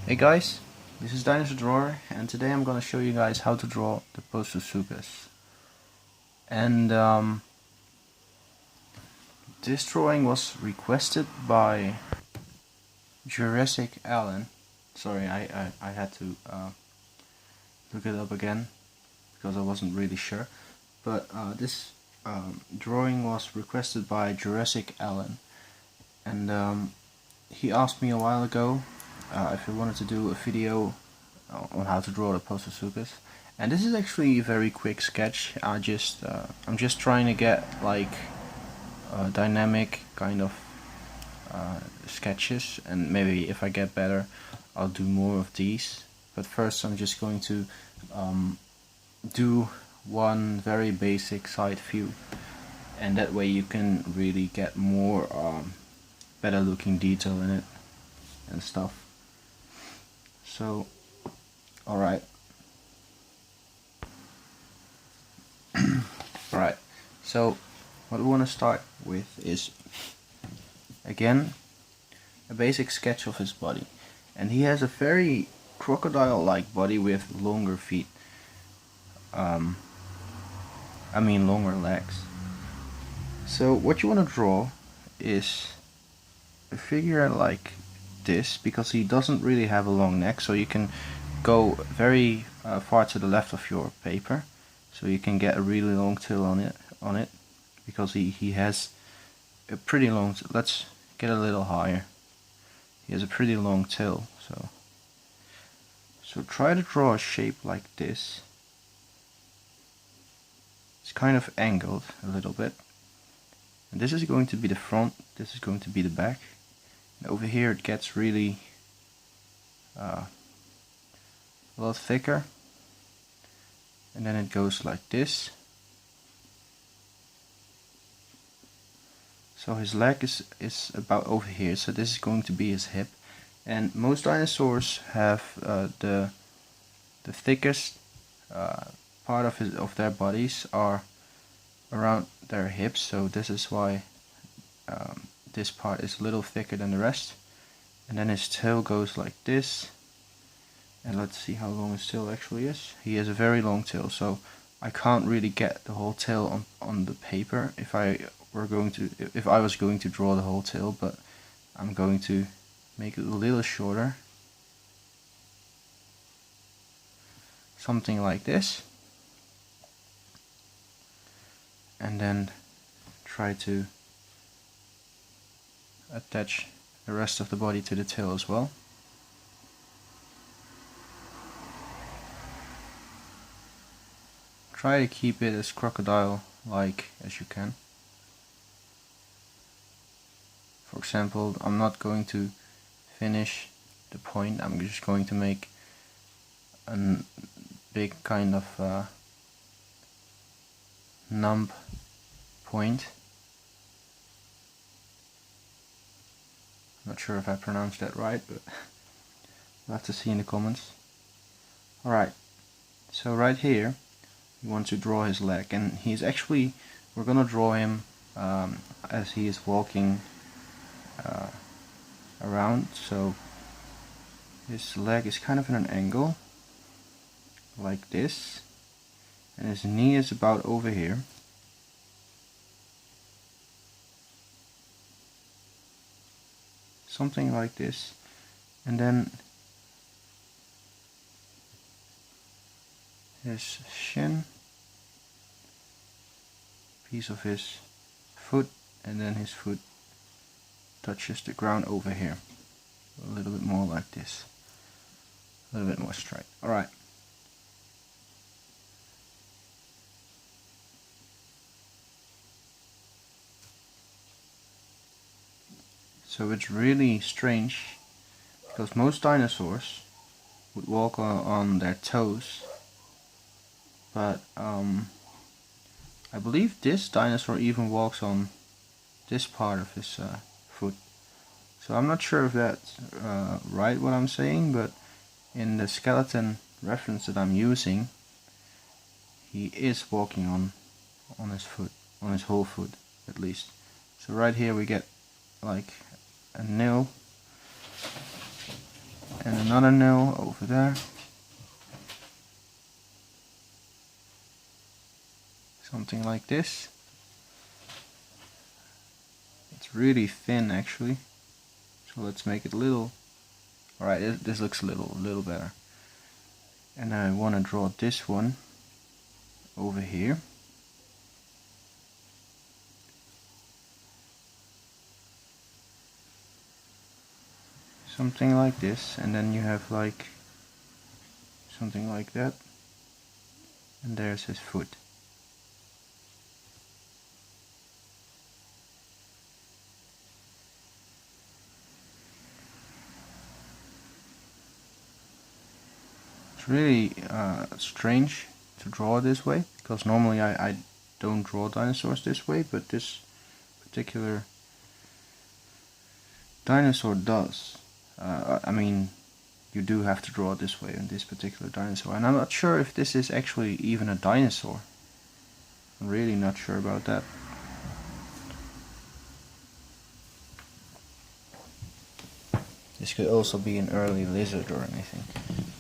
Hey guys, this is Dinosaur Drawer, and today I'm going to show you guys how to draw the postosuchus. And this drawing was requested by Jurassic Allen. Sorry, I had to look it up again because I wasn't really sure. But this drawing was requested by Jurassic Allen, and he asked me a while ago if I wanted to do a video on how to draw the postosuchus. And this is actually a very quick sketch. I'm just trying to get like dynamic kind of sketches, and maybe if I get better I'll do more of these. But first I'm just going to do one very basic side view, and that way you can really get more better looking detail in it and stuff. So alright. Alright, so what we want to start with is, again, a basic sketch of his body. And he has a very crocodile-like body with longer feet. Longer legs. So what you want to draw is a figure like this, because he doesn't really have a long neck, so you can go very far to the left of your paper, so you can get a really long tail on it, because he has a pretty long. Let's get a little higher. He has a pretty long tail, so try to draw a shape like this. It's kind of angled a little bit, and this is going to be the front, this is going to be the back, and over here it gets really a lot thicker, and then it goes like this. So his leg is about over here, so this is going to be his hip. And most dinosaurs have the thickest part of their bodies are around their hips, so this is why this part is a little thicker than the rest. And then his tail goes like this, and let's see how long his tail actually is. He has a very long tail, so I can't really get the whole tail on the paper if I was going to draw the whole tail, but I'm going to make it a little shorter, something like this, and then try to attach the rest of the body to the tail as well. Try to keep it as crocodile-like as you can. For example, I'm not going to finish the point, I'm just going to make a big kind of numb point. Not sure if I pronounced that right, but we'll have to see in the comments. Alright, so right here we want to draw his leg, and we're gonna draw him as he is walking around, so his leg is kind of in an angle like this, and his knee is about over here. Something like this, and then his shin, piece of his foot, and then his foot touches the ground over here. A little bit more like this, a little bit more straight. Alright. So it's really strange, because most dinosaurs would walk on their toes, but I believe this dinosaur even walks on this part of his foot. So I'm not sure if that's right what I'm saying, but in the skeleton reference that I'm using, he is walking on his foot, on his whole foot at least. So right here we get like a nail, and another nail over there. Something like this. It's really thin actually, so let's make it a little. Alright, this looks a little better. And I want to draw this one over here. Something like this, and then you have like something like that, and there's his foot. It's really strange to draw this way, because normally I don't draw dinosaurs this way, but this particular dinosaur does. I mean, you do have to draw it this way on this particular dinosaur, and I'm not sure if this is actually even a dinosaur. I'm really not sure about that. This could also be an early lizard or anything.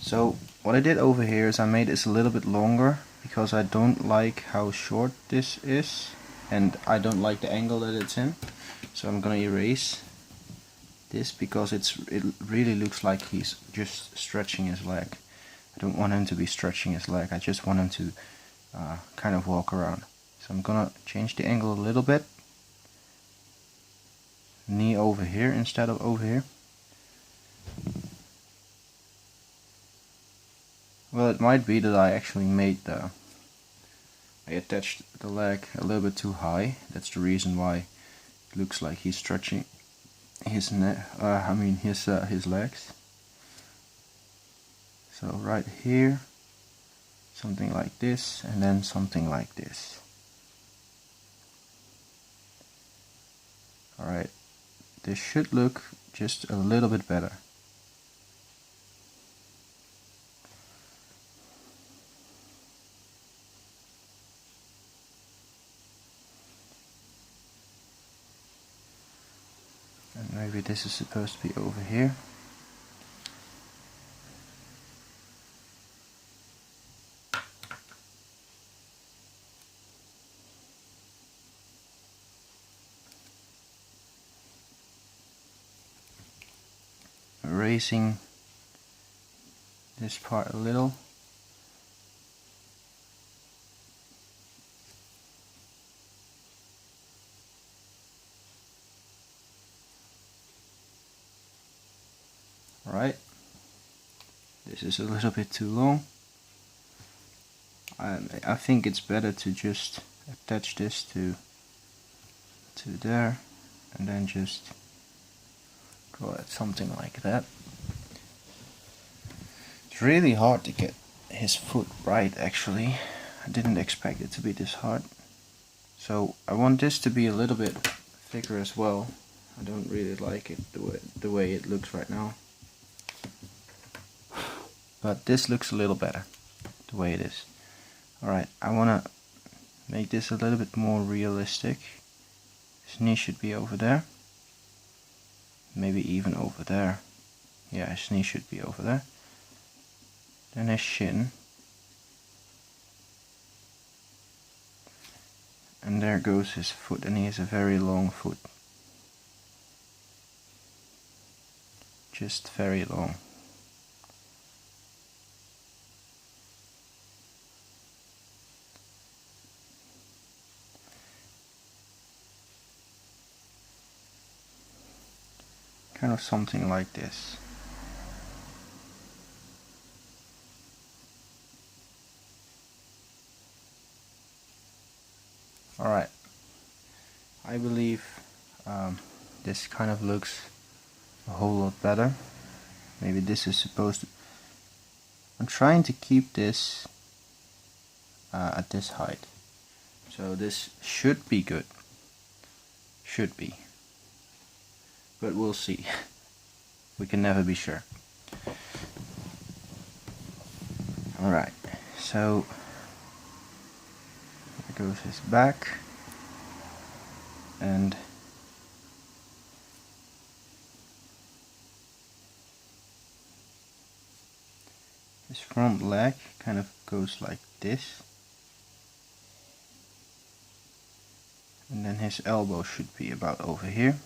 So what I did over here is I made this a little bit longer, because I don't like how short this is, and I don't like the angle that it's in. So I'm gonna erase this, because it really looks like he's just stretching his leg. I don't want him to be stretching his leg, I just want him to kind of walk around. So I'm gonna change the angle a little bit. Knee over here instead of over here. Well, it might be that I actually I attached the leg a little bit too high. That's the reason why it looks like he's stretching his his legs. So right here, something like this, and then something like this. Alright, this should look just a little bit better. And maybe this is supposed to be over here. Erasing this part a little. Alright, this is a little bit too long. I think it's better to just attach this to there, and then just draw it something like that. It's really hard to get his foot right actually. I didn't expect it to be this hard. So I want this to be a little bit thicker as well. I don't really like it the way it looks right now. But this looks a little better the way it is. Alright, I want to make this a little bit more realistic. His knee should be over there. Maybe even over there. Yeah, his knee should be over there. Then his shin. And there goes his foot, and he has a very long foot. Just very long. Kind of something like this. Alright, I believe this kind of looks a whole lot better. Maybe this is supposed to... I'm trying to keep this at this height. So this should be good. Should be. But we'll see. We can never be sure. Alright, so there goes his back, and his front leg kind of goes like this, and then his elbow should be about over here.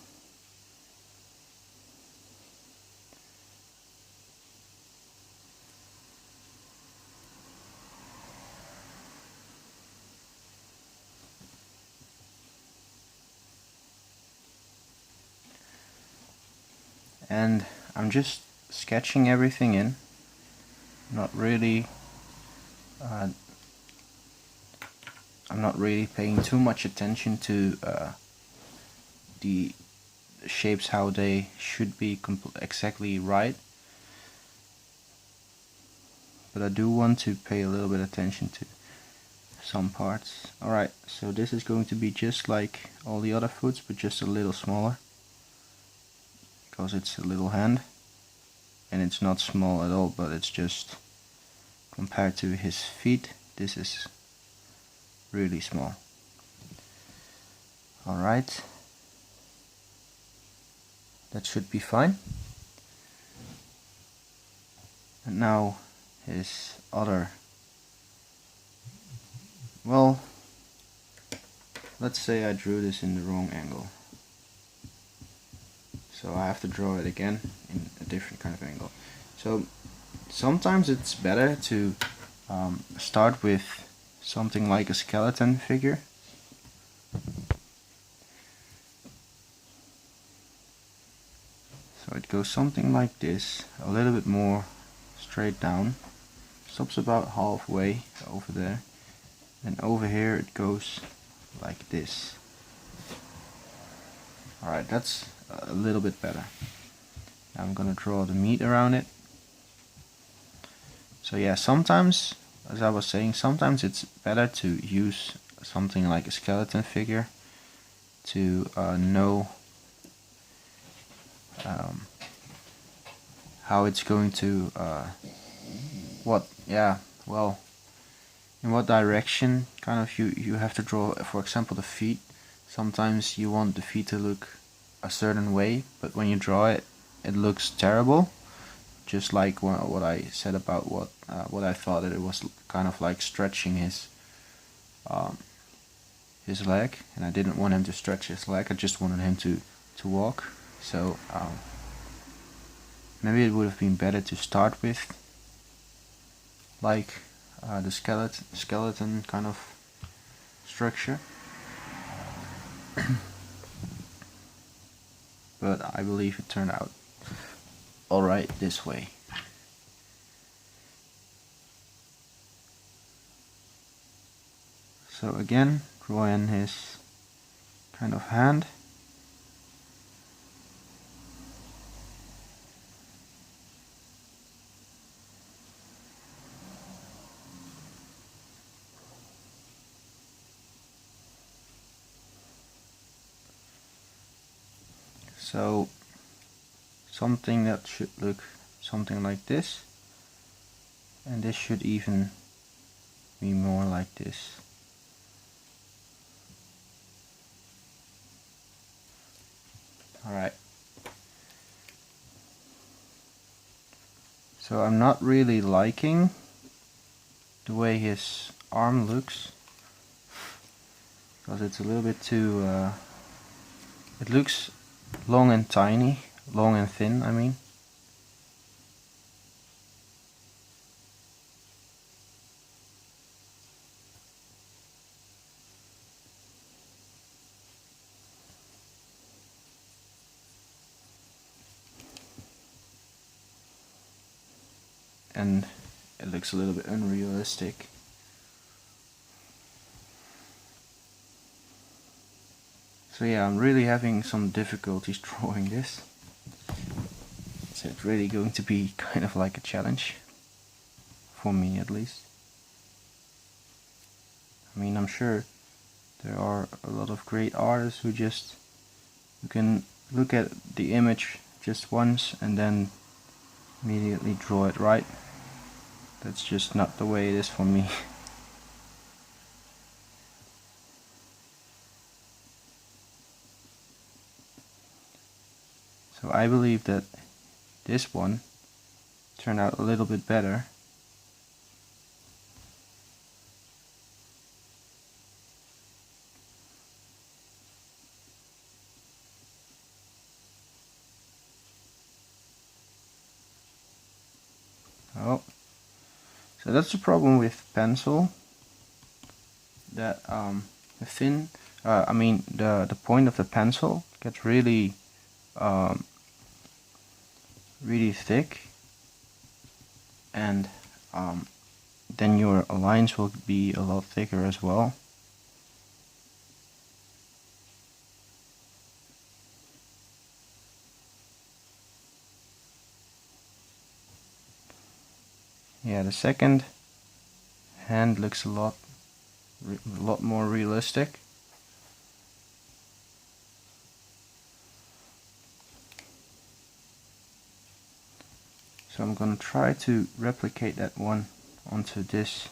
And I'm just sketching everything in, not really I'm not really paying too much attention to the shapes, how they should be exactly right, but I do want to pay a little bit attention to some parts. Alright, so this is going to be just like all the other foots, but just a little smaller, because it's a little hand, and it's not small at all, but it's just compared to his feet, this is really small. Alright, that should be fine. And now his other, well, let's say I drew this in the wrong angle, so I have to draw it again in a different kind of angle. So sometimes it's better to start with something like a skeleton figure. So it goes something like this, a little bit more straight down, stops about halfway over there, and over here it goes like this. Alright, that's a little bit better. Now I'm gonna draw the meat around it. So yeah, sometimes, as I was saying, sometimes it's better to use something like a skeleton figure to know how it's going to in what direction kind of you have to draw. For example, the feet. Sometimes you want the feet to look a certain way, but when you draw it, it looks terrible. Just like what I said about what I thought, that it was kind of like stretching his leg, and I didn't want him to stretch his leg. I just wanted him to walk. So maybe it would have been better to start with like the skeleton kind of structure. But I believe it turned out alright this way. So again, draw in his kind of hand. So something that should look something like this, and this should even be more like this. Alright. So I'm not really liking the way his arm looks, because it's a little bit too it looks long and tiny, long and thin, I mean. And it looks a little bit unrealistic. So yeah, I'm really having some difficulties drawing this. So it's really going to be kind of like a challenge, for me at least. I mean, I'm sure there are a lot of great artists who can look at the image just once and then immediately draw it right. That's just not the way it is for me. So I believe that this one turned out a little bit better Oh, so that's the problem with pencil. That the thin, I mean the point of the pencil gets really really thick, and then your lines will be a lot thicker as well. Yeah, the second hand looks a lot more realistic. So I'm gonna try to replicate that one onto this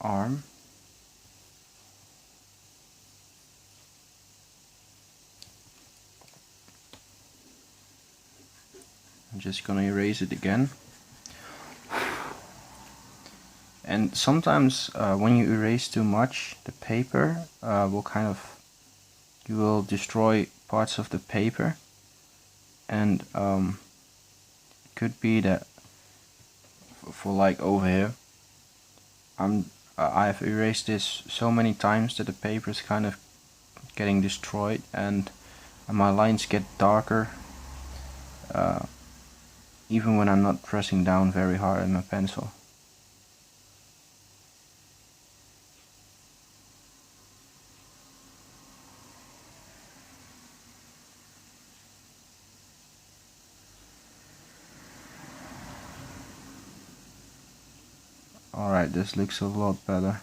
arm. I'm just gonna erase it again. And sometimes when you erase too much, the paper will kind of, you will destroy parts of the paper, and it could be that for like over here, I've erased this so many times that the paper is kind of getting destroyed, and my lines get darker even when I'm not pressing down very hard on my pencil. Alright, this looks a lot better.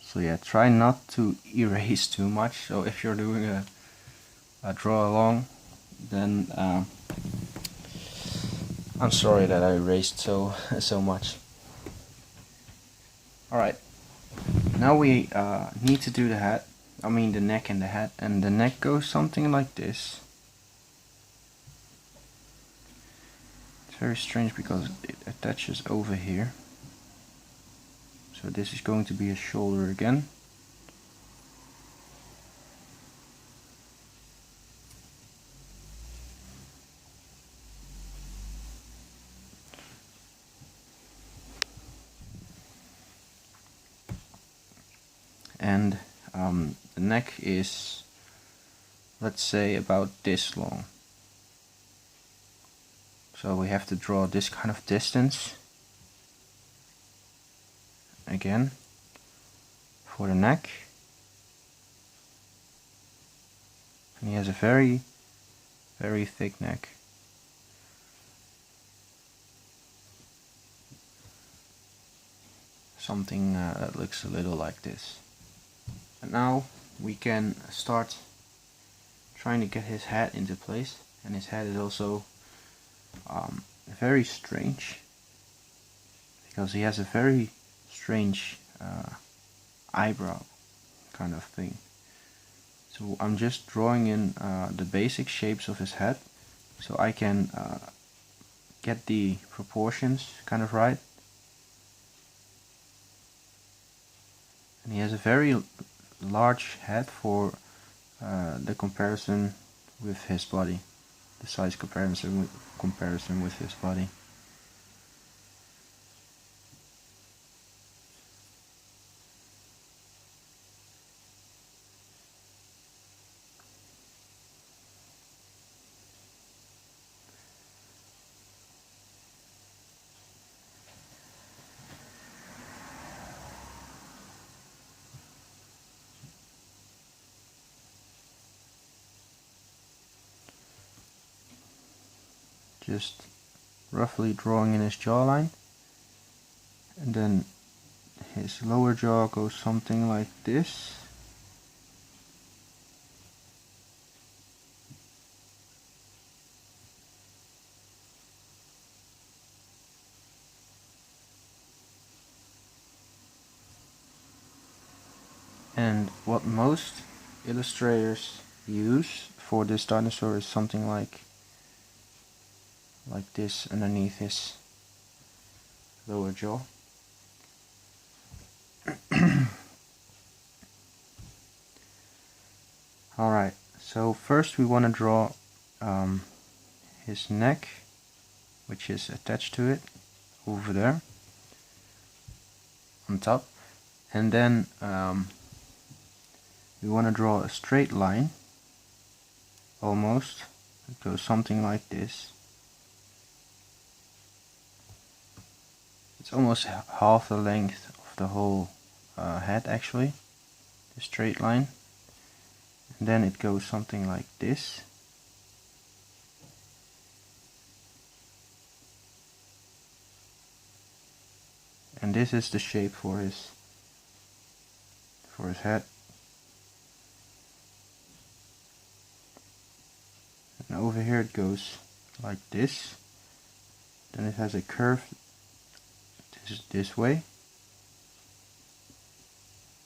So yeah, try not to erase too much. So if you're doing a draw along, then I'm sorry that I erased so much. Alright, now we need to do the head. I mean the neck and the head, and the neck goes something like this. It's very strange because it attaches over here. So this is going to be a shoulder again. And the neck is, let's say, about this long. So we have to draw this kind of distance again for the neck. And he has a very thick neck. Something that looks a little like this. And now we can start trying to get his head into place. And his head is also very strange, because he has a very strange eyebrow kind of thing. So I'm just drawing in the basic shapes of his head, so I can get the proportions kind of right. And he has a very large head for the comparison with his body, the size comparison with his body. Just roughly drawing in his jawline, and then his lower jaw goes something like this. And what most illustrators use for this dinosaur is something like this underneath his lower jaw. Alright, so first we want to draw his neck, which is attached to it over there on top, and then we want to draw a straight line, almost. It goes something like this. It's almost half the length of the whole head actually, the straight line. And then it goes something like this. And this is the shape for his head. And over here it goes like this. Then it has a curve this way.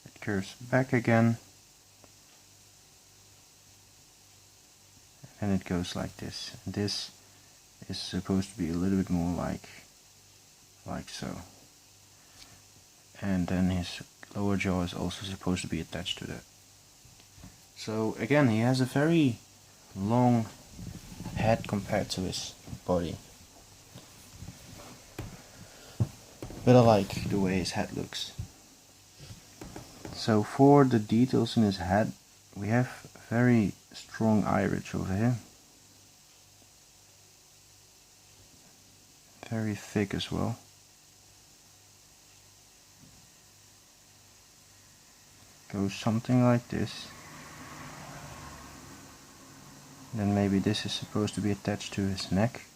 It curves back again. And it goes like this. And this is supposed to be a little bit more like so. And then his lower jaw is also supposed to be attached to that. So again, he has a very long head compared to his body. But I like the way his head looks. So for the details in his head, we have a very strong eye ridge over here. Very thick as well. Goes something like this. Then maybe this is supposed to be attached to his neck.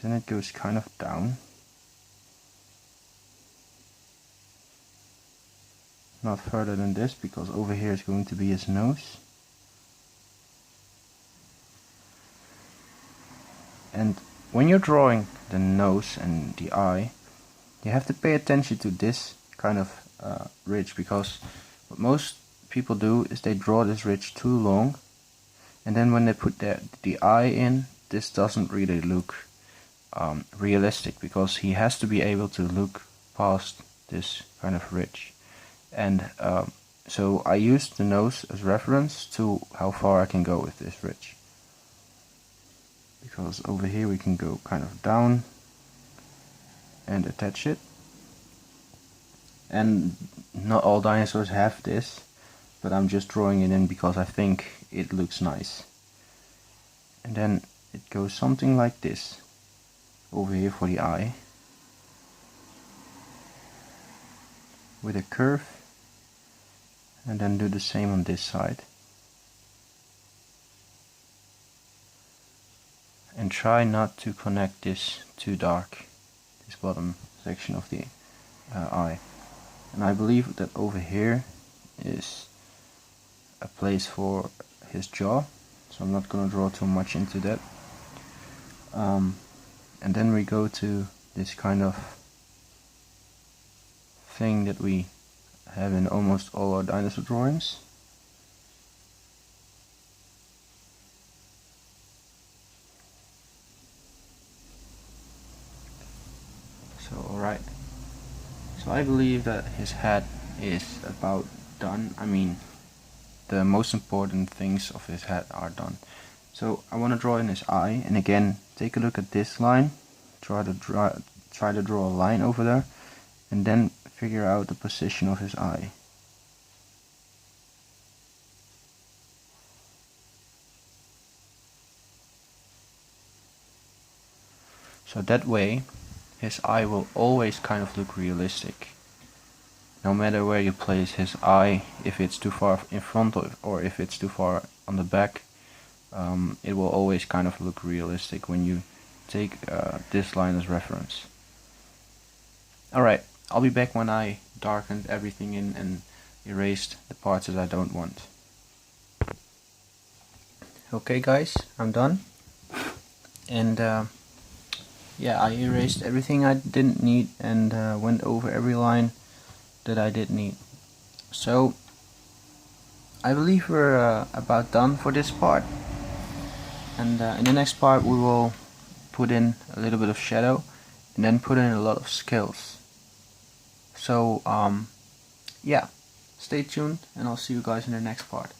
Then it goes kind of down. Not further than this, because over here is going to be his nose. And when you're drawing the nose and the eye, you have to pay attention to this kind of ridge, because what most people do is they draw this ridge too long, and then when they put the eye in, this doesn't really look realistic, because he has to be able to look past this kind of ridge. And so I used the nose as reference to how far I can go with this ridge. Because over here we can go kind of down and attach it. And not all dinosaurs have this, but I'm just drawing it in because I think it looks nice. And then it goes something like this over here for the eye, with a curve, and then do the same on this side. And try not to connect this too dark, this bottom section of the eye. And I believe that over here is a place for his jaw, so I'm not going to draw too much into that. And then we go to this kind of thing that we have in almost all our dinosaur drawings. So alright, so I believe that his head is about done. I mean, the most important things of his head are done. So I want to draw in his eye, and again, take a look at this line, try to draw a line over there, and then figure out the position of his eye. So that way, his eye will always kind of look realistic. No matter where you place his eye, if it's too far in front or if it's too far on the back, it will always kind of look realistic when you take this line as reference. Alright, I'll be back when I darkened everything in and erased the parts that I don't want. Okay guys, I'm done. And yeah, I erased everything I didn't need and went over every line that I did need. So I believe we're about done for this part. And in the next part we will put in a little bit of shadow and then put in a lot of skills. So yeah, stay tuned and I'll see you guys in the next part.